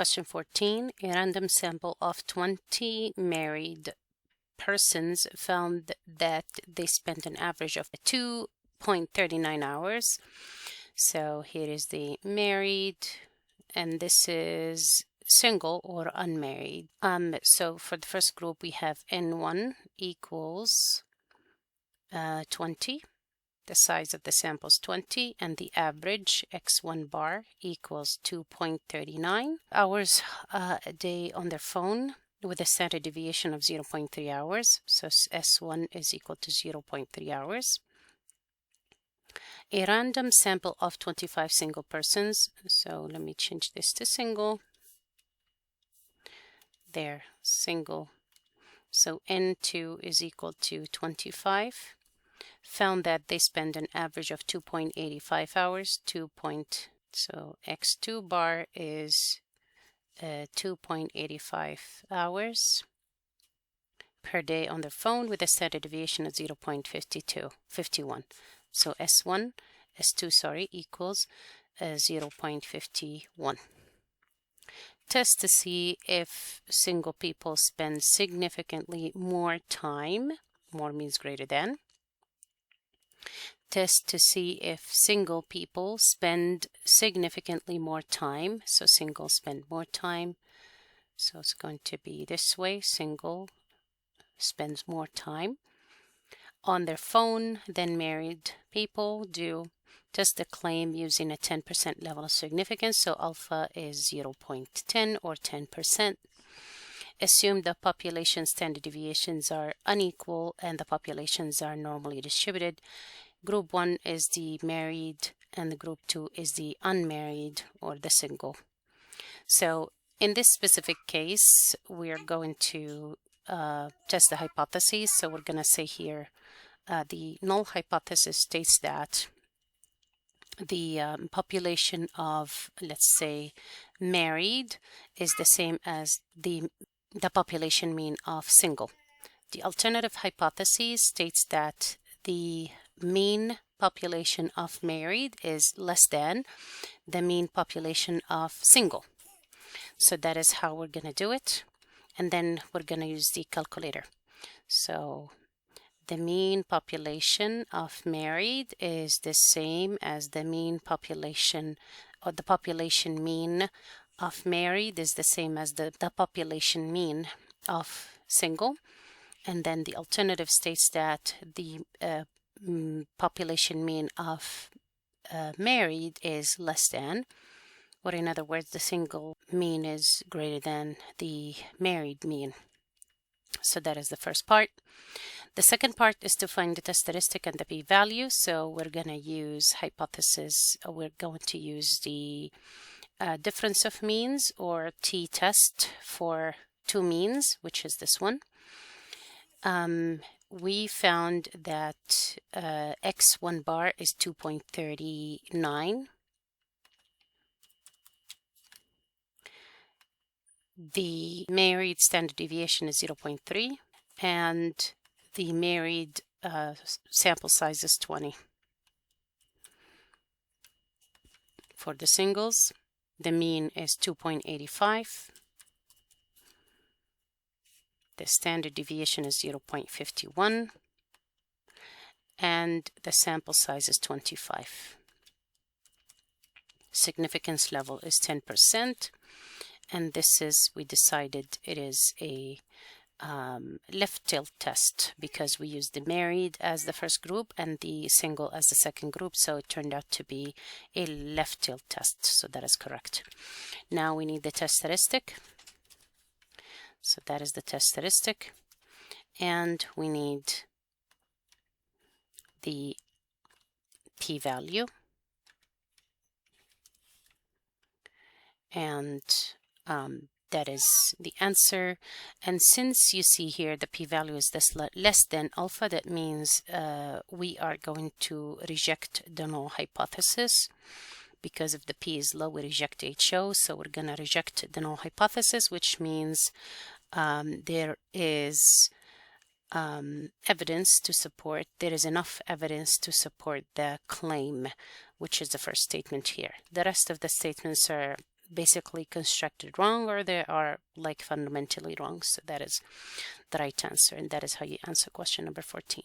Question 14, a random sample of 20 married persons found that they spent an average of 2.39 hours. So here is the married, and this is single or unmarried. So for the first group, we have N1 equals 20. The size of the sample is 20, and the average x1 bar equals 2.39 hours a day on their phone with a standard deviation of 0.3 hours. So S1 is equal to 0.3 hours. A random sample of 25 single persons. So let me change this to single. There, single. So N2 is equal to 25. Found that they spend an average of 2.85 hours. So x2 bar is 2.85 hours per day on their phone with a standard deviation of 0.51. So S2 equals 0.51. Test to see if single people spend significantly more time. More means greater than. Test to see if single people spend significantly more time. So single spend more time. So it's going to be this way. Single spends more time on their phone than married people do. Test the claim using a 10% level of significance. So alpha is 0.10 or 10%. Assume the population standard deviations are unequal and the populations are normally distributed. Group 1 is the married and the group 2 is the unmarried or the single. So in this specific case, we are going to test the hypotheses. So we're going to say here the null hypothesis states that the population of, let's say, married is the same as the population mean of single. The alternative hypothesis states that the mean population of married is less than the mean population of single. So that is how we're going to do it. And then we're going to use the calculator. So the mean population of married is the same as the mean population, or the population mean of married is the same as the population mean of single. And then the alternative states that the population mean of married is less than, or in other words, the single mean is greater than the married mean. So that is the first part. The second part is to find the test statistic and the p-value. So we're going to use hypothesis. We're going to use the difference of means, or t-test, for two means, which is this one. We found that x1 bar is 2.39. The married standard deviation is 0.3, and the married sample size is 20. For the singles, the mean is 2.85. The standard deviation is 0.51, and the sample size is 25. Significance level is 10, and this is, we decided it is a left tilt test because we used the married as the first group and the single as the second group, so it turned out to be a left tilt test, so that is correct. Now we need the test statistic. So that is the test statistic, and we need the p-value, and that is the answer. And since you see here the p-value is this less than alpha, that means we are going to reject the null hypothesis. Because if the p is low, we reject HO, so we're going to reject the null hypothesis, which means there is evidence to support, there is enough evidence to support the claim, which is the first statement here. The rest of the statements are basically constructed wrong, or they are like fundamentally wrong. So that is the right answer, and that is how you answer question number 14.